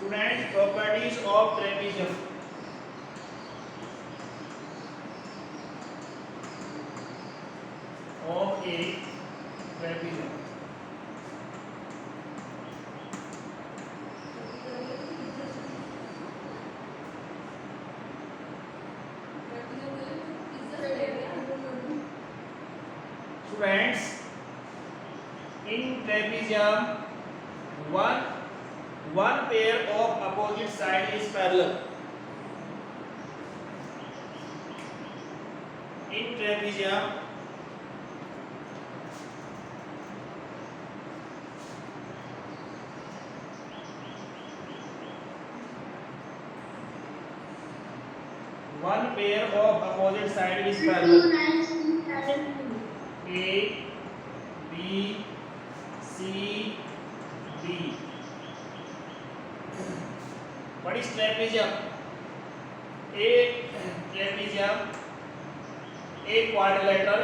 Students, properties of trapezium. Of a trapezium. Students, in trapezium, one pair of opposite side is parallel. In trapezium, one pair of opposite side is parallel. A, B, C, D. What is trapezium? A trapezium, a quadrilateral,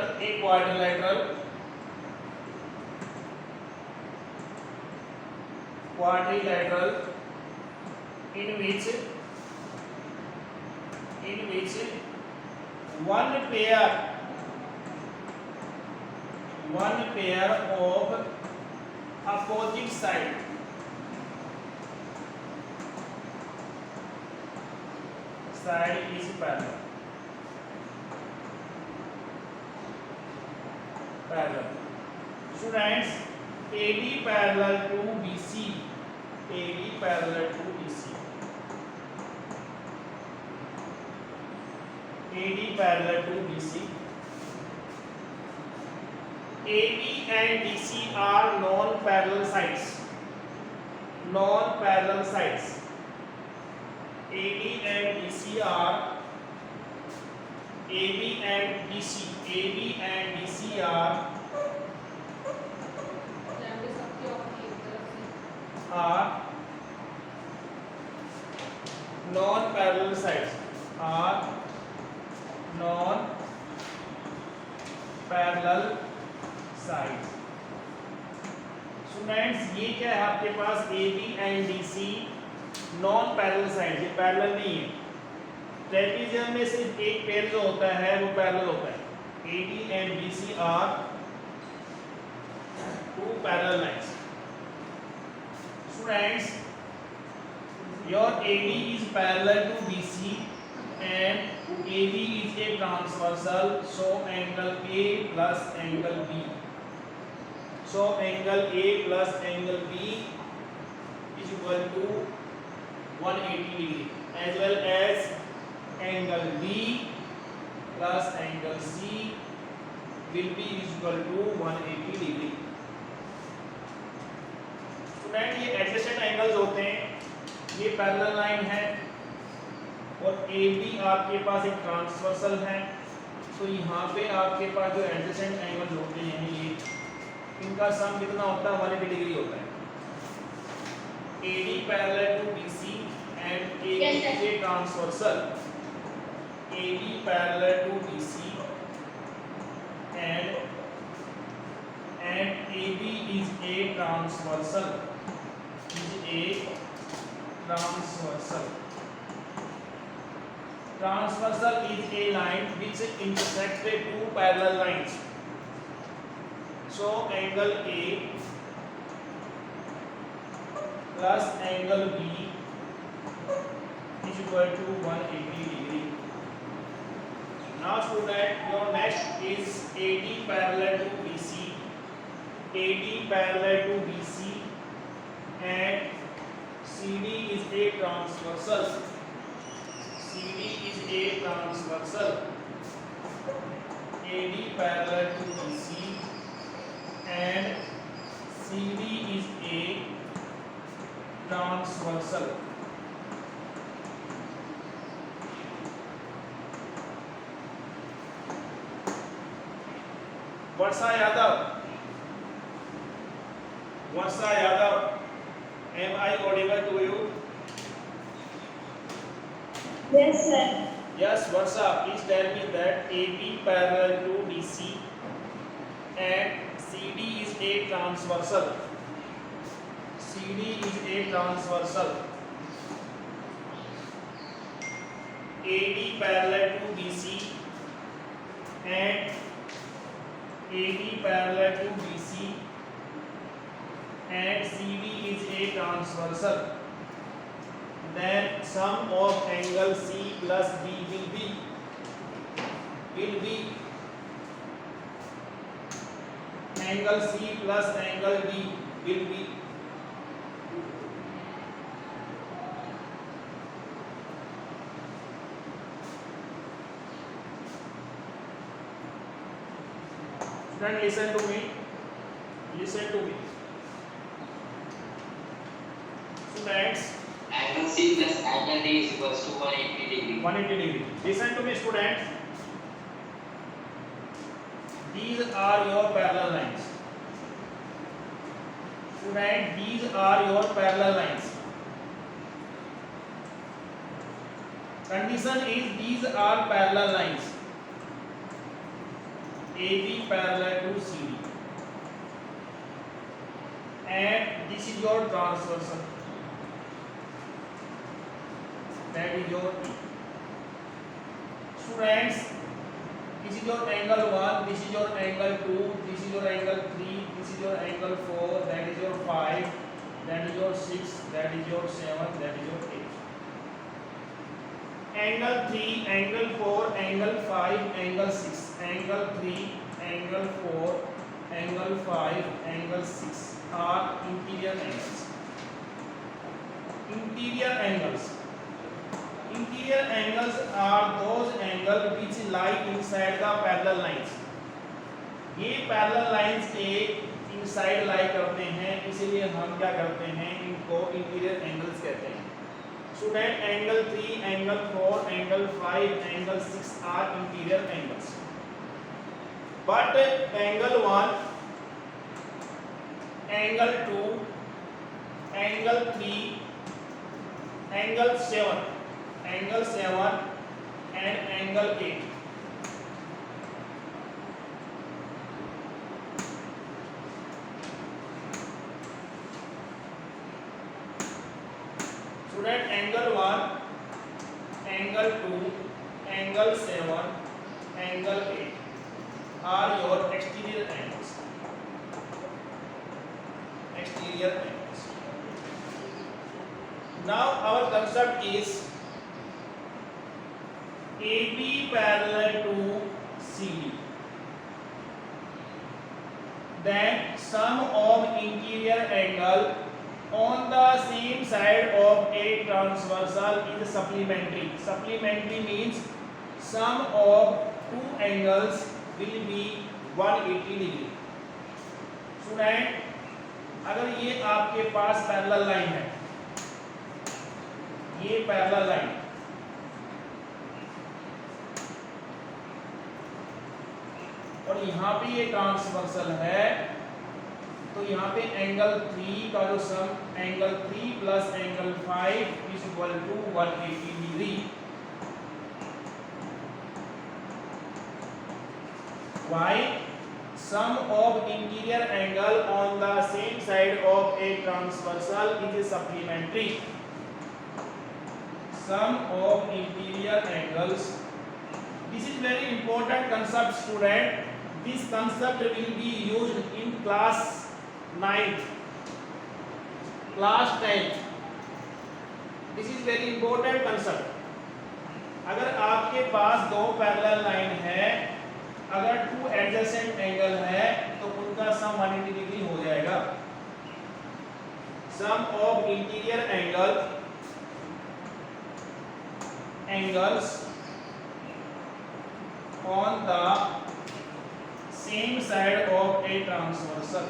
in which one pair of opposite side is parallel. Students, AD parallel to BC. AD parallel to BC. AD parallel to BC. AB and DC are non-parallel sides. Non-parallel sides. AD and DC are AB and DC are non-parallel sides. Are non-parallel sides. Students, ये क्या है आपके पास AB and DC non parallel side, ये parallel नहीं है। Trapezium में सिर्फ एक पेयर जो होता है वो पैरेलल होता है। AD and BC are two parallel lines. Students, your AD is parallel to BC and AB is a transversal, so angle A plus angle B. So angle A plus angle B is equal to 180 degree, as well as angle B plus angle C will be equal to 180 degree. Student, ये adjacent angles होते हैं। ये parallel line है और AB आपके पास एक transversal है, तो यहाँ पे आपके पास जो एडजेसेंट एंगल्स होते हैं ये इनका सम कितना होता है? 180 डिग्री होता है। AD parallel to BC and AB is a transversal. AD parallel to BC and AB is a transversal. Transversal is a line which intersects the two parallel lines. So angle A plus angle B is equal to 180 degree. Now student, your next is AD parallel to BC. AD parallel to BC and CD is a transversal. CD is a transversal. AD parallel to BC and CD is a transversal. Varsa Yadav, am I audible to you? Yes, sir. Yes, Varsa, please tell me that AB parallel to DC and CD is a transversal. CD is a transversal. AD parallel to BC and AD parallel to BC and CD is a transversal, then sum of angle C plus D will be angle C plus angle D will be Student, listen to me. Students, angle C plus angle D is equals to 180 degree. 180 degree. Listen to me, students. These are your parallel lines. Student, these are your parallel lines. Condition is these are parallel lines. AB parallel to CD. And this is your transversal. That is your E. Students, this is your angle 1, this is your angle 2, this is your angle 3, this is your angle 4, that is your 5, that is your 6, that is your 7, that is your 8. Angle 3, angle 4, angle 5, angle 6. Angle 3, angle 4, angle 5, angle 6 are interior angles. Interior angles are those angles which lie inside the parallel lines. ये parallel lines के inside lie करते हैं, इसीलिए हम क्या करते हैं, इनको interior angles कहते हैं. Student, angle 3, angle 4, angle 5, angle 6 are interior angles. But angle 1, angle 2, angle 3, angle 7 and angle 8. Student, angle 1, angle 2, angle 7, angle 8 are your exterior angles. Now our concept is AB parallel to CD. Then sum of interior angle on the same side of a transversal is supplementary. Supplementary means sum of two angles will be 180 degree. Student, अगर ये आपके पास parallel line है, ये parallel line, और यहाँ पे ये transversal है, तो यहाँ पे एंगल 3 का जो sum angle 3 plus angle 5 is equal to 180 degree. Why? Sum of interior angle on the same side of a transversal is supplementary. Sum of interior angles. This is very important concept, student. This concept will be used in class 9th, class 10th. This is very important concept. अगर आपके पास दो parallel line है, अगर two adjacent angle है तो उनका सम 180 degree हो जाएगा. Sum of interior angles on the same side of a transversal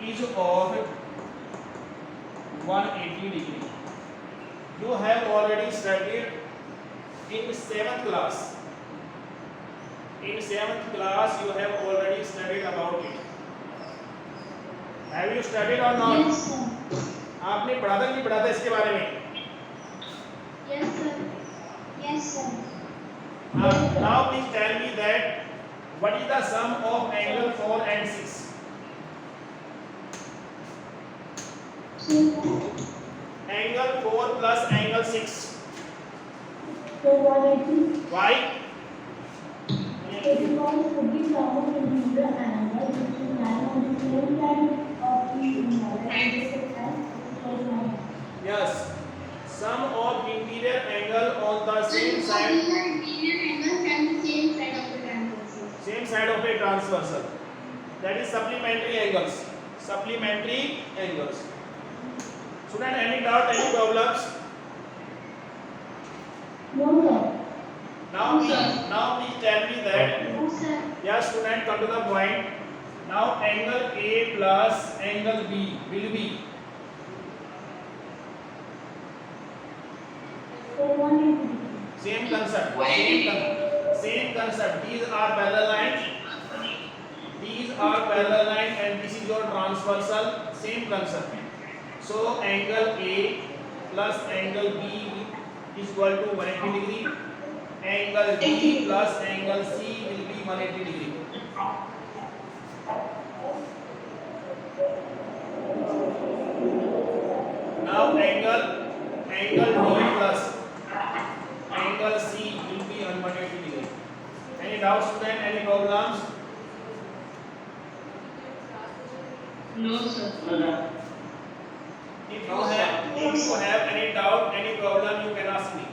is of 180 degree. You have already studied in 7th class. In 7th class you have already studied about it. Have you studied or not? Yes, sir. आपने पढ़ा था कि नहीं पढ़ा था इसके बारे में? Yes, sir. Yes, sir. Now please tell me that what is the sum of angle 4 and 6? Angle 4 plus angle 6. So 180. Why? Because putting someone into the angle which is 9 on the same side of the Yes. Sum of interior angle on the same side. Same side of a transversal. That is supplementary angles. Supplementary angles. Student, any doubt, any problems? No, sir. Now please tell me that. No, sir. Yes, student, come to the point. Now angle A plus angle B will be So 180. same concept. 180. Same concept. These are parallel lines. These are parallel lines, and this is your transversal. Same concept. So angle A plus angle B is equal to 180 degree. Angle B plus angle C will be 180 degree. Now angle D plus angle C will be 180 degree. Any doubts, student? Any problems? No, sir. If you have any doubt, any problem, you can ask me.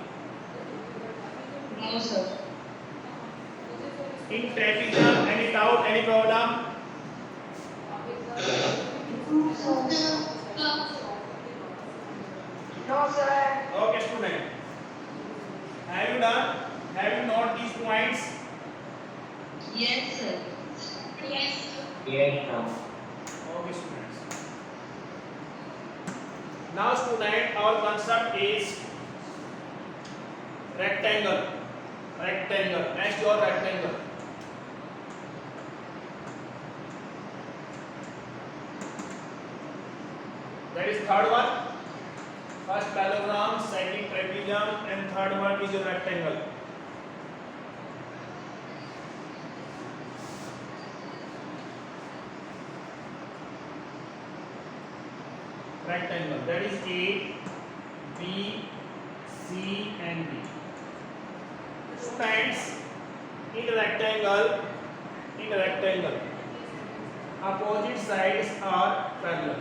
No, sir. In trapezium, any doubt, any problem? No, sir. Okay, student. Have you done? Have you noted these points? Yes, sir. Yes. Yes, sir. Okay, students. Now, student, our concept is rectangle. Rectangle. Next, your rectangle. That is third one. First parallelogram, second trapezium, and third one is your rectangle. Rectangle. That is A, B, C, and D. Students, in rectangle, opposite sides are parallel.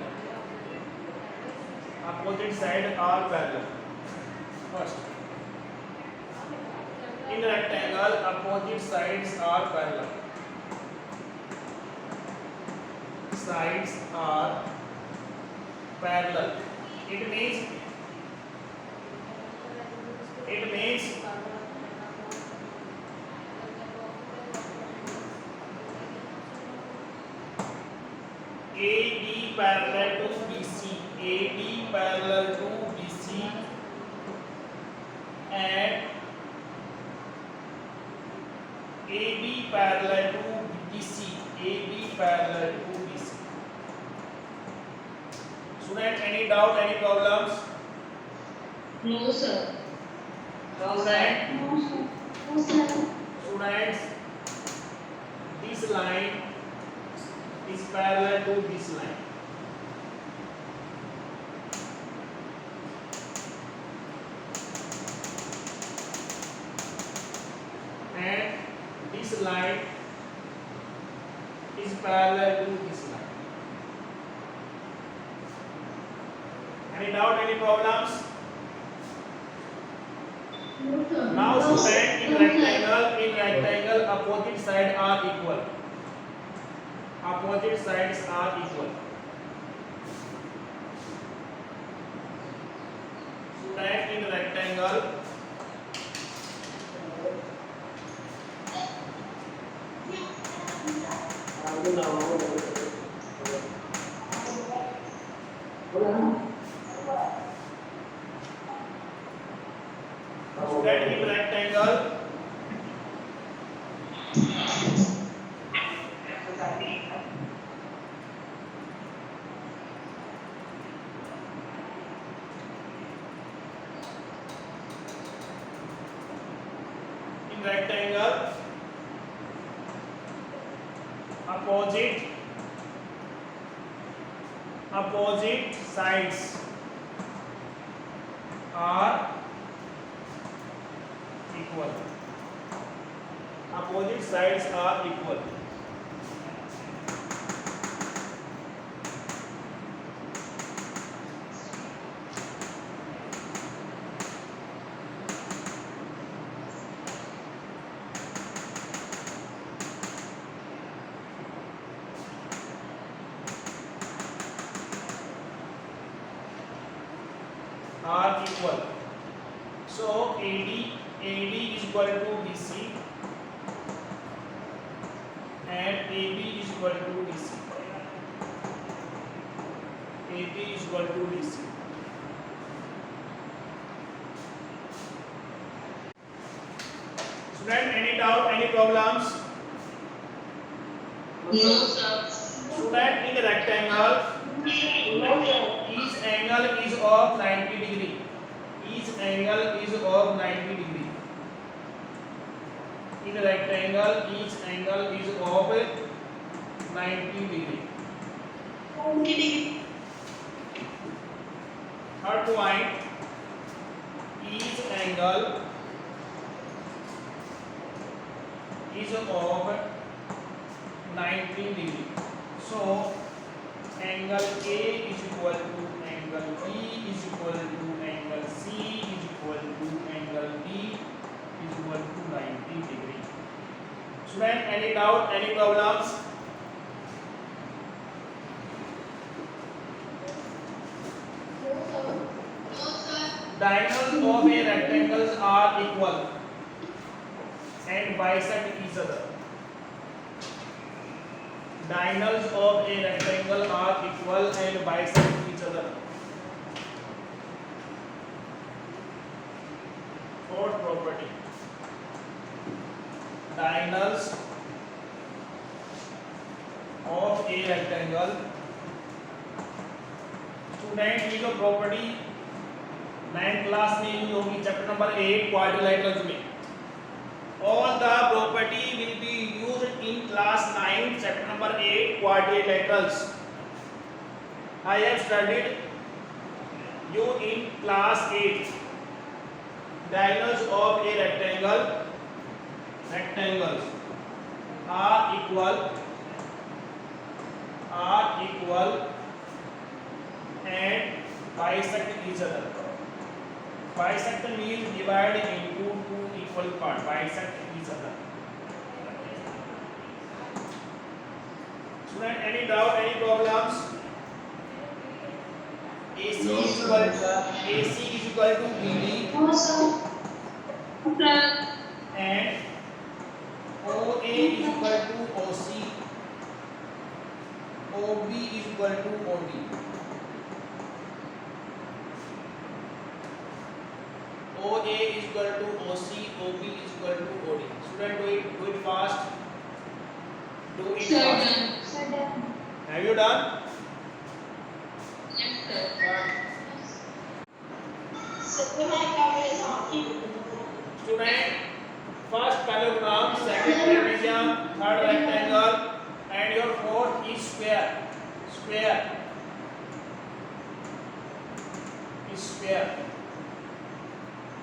Opposite sides are parallel. First, in rectangle, opposite sides are parallel. Sides are parallel. It means AD parallel to BC, AD parallel to BC, and AB parallel to BC, AB parallel to BC. Student, any doubt, any problems? No, sir. Student, No, sir. students, this line is parallel to this line. And this line is parallel to this line. Any doubt, any problems? No, sir. Now No, sir. student, in rectangle, opposite sides are equal. Opposite sides are equal. Student, in rectangle, student, in rectangle, opposite opposite sides are equal. Opposite sides are equal. Are equal. So AD is equal to BC and AB is equal to DC. AB is equal to DC. Student, any doubt, any problems? No, sir. Student, in a rectangle, each angle is of 90 degree. Each angle is of 90 degree. In a rectangle, each angle is of 90 degree. Third point, each angle is of 90 degree. So angle A is equal to angle B is equal to angle C is equal to angle D is equal to 90 degree. Student, any doubt, any problems? Diagonals of a rectangles are equal and bisect each other. Diagonals of a rectangle are equal and bisect each other. Fourth property. Diagonals of a rectangle. Student ये जो property 9th class में use होगी chapter number 8 quadrilaterals में. All the property will be used in class 9 chapter number 8 quadrilaterals. I have studied you in class 8. Diagonals of a rectangles are equal and bisect each other. Bisect means divide into two equal parts. Bisect each other. Student, any doubt, any problems? AC No, is equal to BD and OA is equal to OC. OB is equal to OD. OA is equal to OC, OB is equal to OD. Student, do it fast. Do it fast. Have you done? Yes, sir. Student, first parallelogram, second trapezium, third rectangle, and your fourth is square. Square.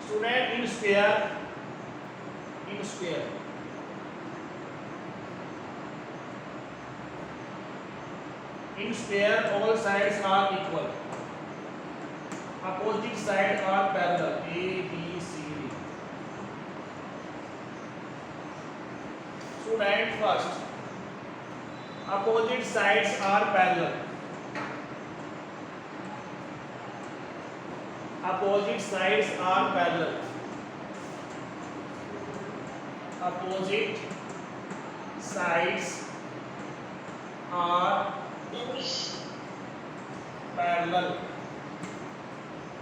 Student, in square. In square, all sides are equal. Opposite sides are parallel. A, B, C, D. Student, first, opposite sides are parallel. Opposite sides are parallel. Opposite sides are parallel.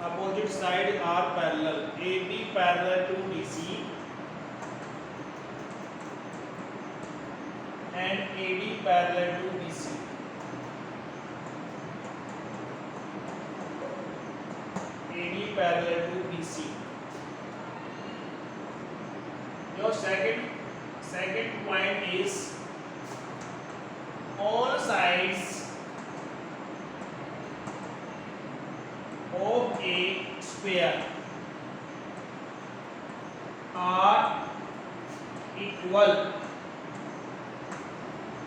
Opposite sides are parallel. AB parallel to DC and AD parallel to DC. AD parallel to BC. Your second point is all sides a square are equal.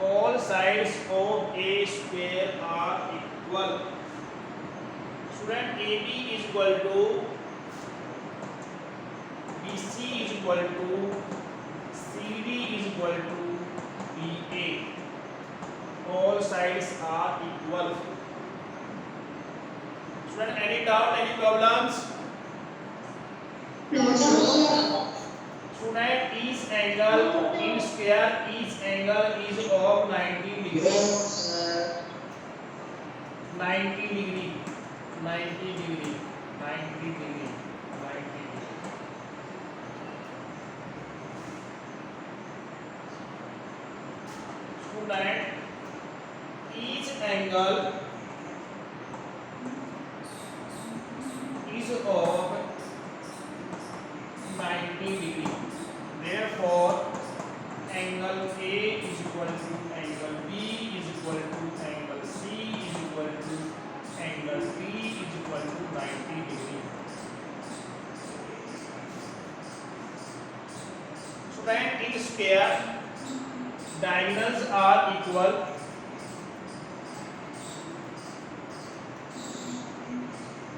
All sides of a square are equal. Student, AB is equal to BC is equal to CD is equal to BA. All sides are equal. Student, any doubt, any problems? No, sir. Student, each angle in square, each angle is of 90 degree. 90 degree. 90 degree. 90 degree. 90 degree. Student, each angle is of 90 degree. Therefore, angle A is equal to angle B is equal to angle C is equal to angle B is equal to 90 degree. Student, in square, diagonals are equal.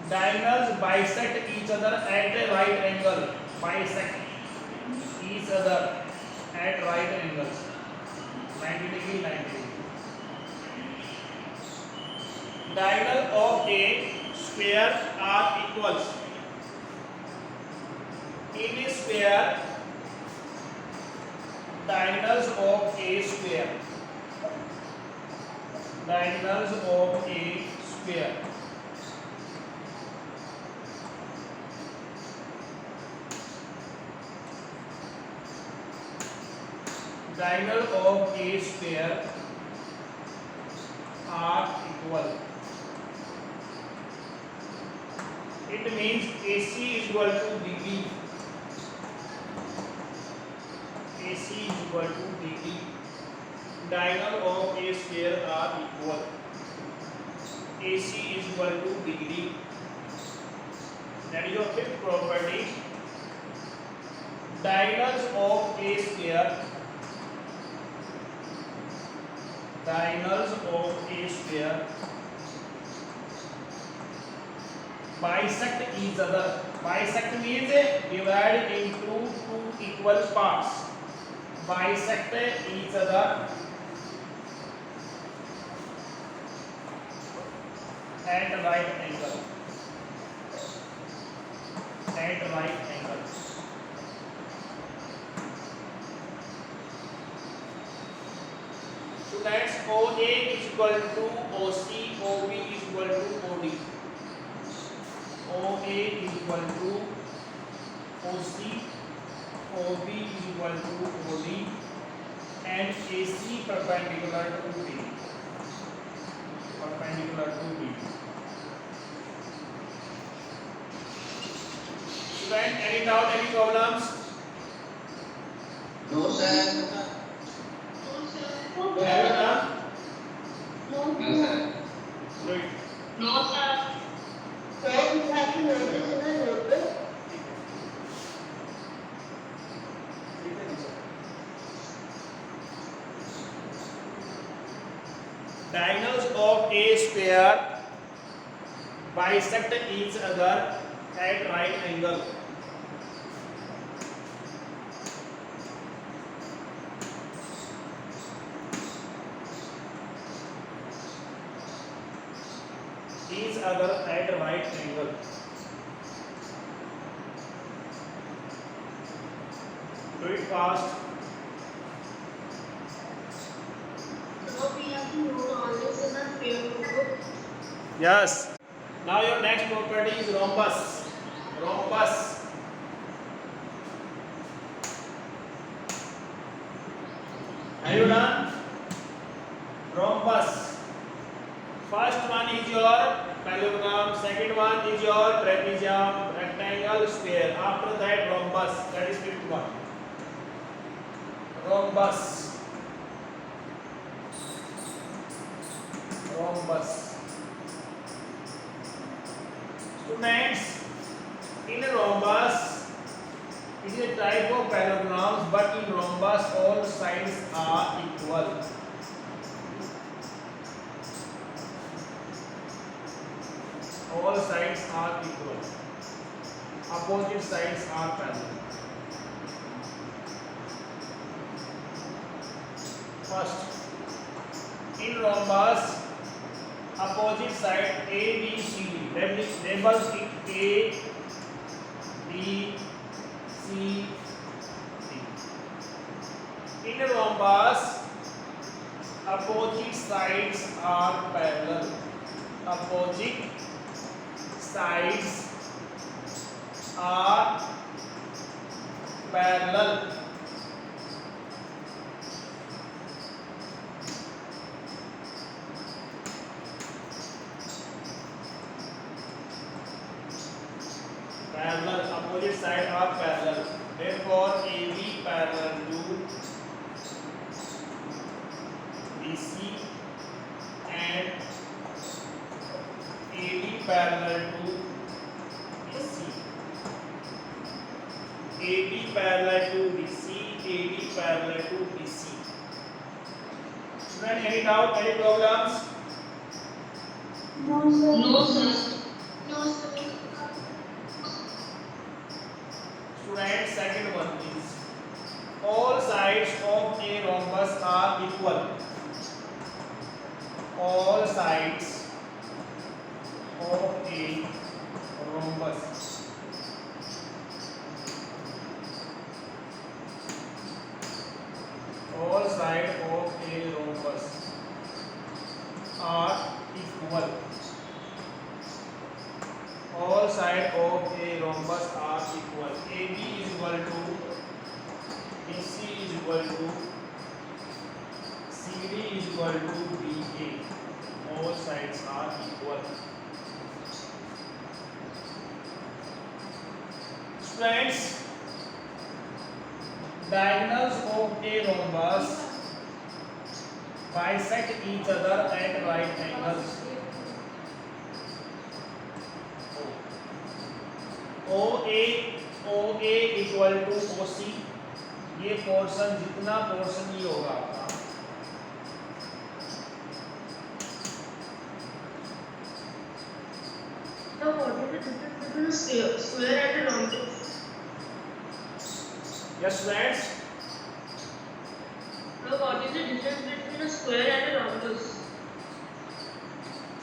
Diagonals bisect each other at a right angle. Bisect each other at right angles. 90 degree, 90 degree. Diagonal of a square are equals. In a square, diagonals of a square. Diagonals of a square. Diagonal of a square are equal. It means AC is equal to BB. AC is equal to BB. Diagonal of a square are equal. AC is equal to degree. That is your fifth property. Diagonals of a square. Diagonals of a square bisect each other. Bisect means divide into two equal parts. Bisect each other at right angle. At right angle. So that's OA is equal to OC, OB is equal to OD. OA is equal to OC, OB is equal to OD, and AC perpendicular to B. Perpendicular to B. Student, any doubt, any problems? No, sir. Have you done? No, sir. Great. No, sir. Sir, you have to notice in the notebook. Diagonals of a square bisect each other at right angle. Each other at right angle. Do it fast. So we have to note all this in the prayer notebook. Yes. Now your next property is rhombus. Rhombus. Have you done? Rhombus. First one is your parallelogram, second one is your trapezium, rectangle, square. After that rhombus, that is fifth one. Rhombus. Rhombus. Students, in rhombus, it is a type of parallelograms, but in rhombus all sides are equal. All sides are equal. Opposite sides are parallel. First, in rhombus, opposite side A, B, C, D. Labels it A, B, C, D. In rhombus, opposite sides are parallel. Opposite sides are parallel. Parallel, opposite side are parallel. Therefore, AB parallel to BC and AD parallel to BC. AD parallel to BC, AD parallel to BC. Student, any doubt, any problems? No, sir. No, sir. No, sir. Student, second one is all sides of a rhombus are equal. All sides of a rhombus all sides of a rhombus are equal. All sides of a rhombus are equal. AB is equal to BC is equal to CD is equal to BA. All sides are equal. Students, diagonals of a rhombus bisect each other at right angles. OA equal to OC, ये portion जितना portion ये होगा आपका Now, what is the difference between a square and a rhombus? Yes friends Now, what is the difference between a square and a rhombus?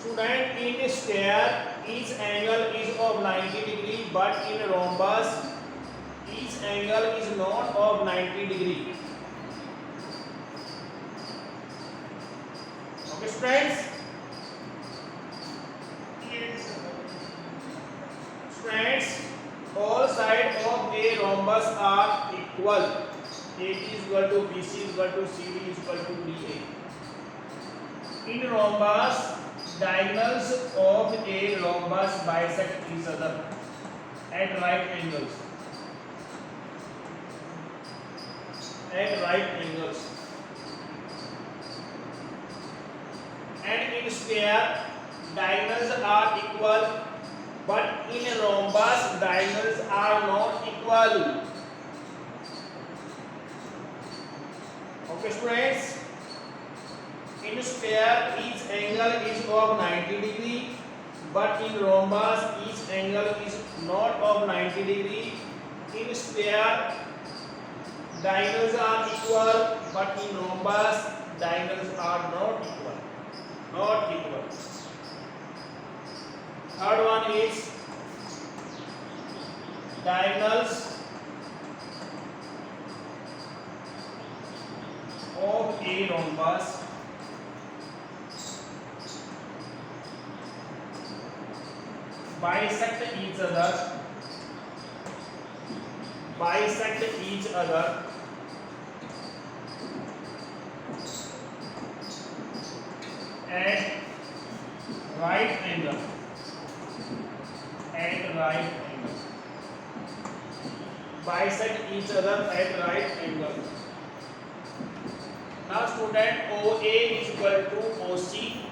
Student in square each angle is of 90 degree, but in rhombus each angle is not of 90 degree. Okay friends, Yes. friends, all sides of a rhombus are equal. AB is equal to BC is equal to CD is equal to DA. In rhombus, diagonals of a rhombus bisect each other at right angles. At right angles. And in square, diagonals are equal, but in a rhombus, diagonals are not equal. Okay, friends. In square, each angle is of 90 degree, but in rhombus, each angle is not of 90 degree. In square, diagonals are equal, but in rhombus, diagonals are not equal. Not equal. Third one is diagonals of a rhombus bisect each other at right angle bisect each other at right angle. Now student, OA is equal to OC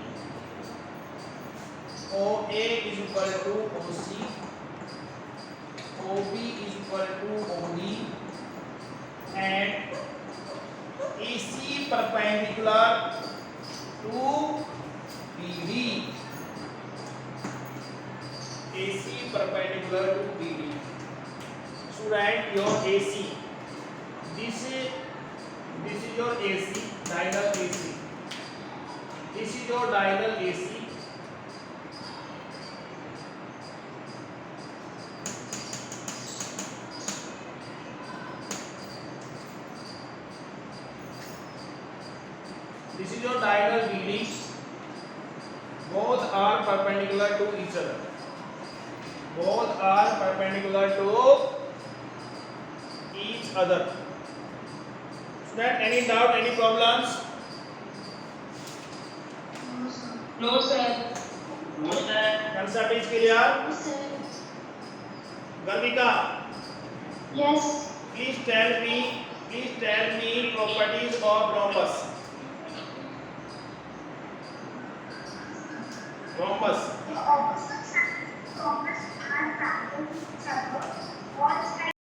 OA is equal to OC, OB is equal to OD, and AC perpendicular to BD. AC perpendicular to BD. So write your AC. This is your AC, diagonal AC. This is your diagonal AC. This is your diagonal BD. Both are perpendicular to each other. Both are perpendicular to each other. Student, any doubt, any problems? No, sir. No, sir. Concept is clear? Sir. Garvika, Yes. please tell me properties of rhombus. Rhombus. The opposite sides of rhombus are parallel to each other. One side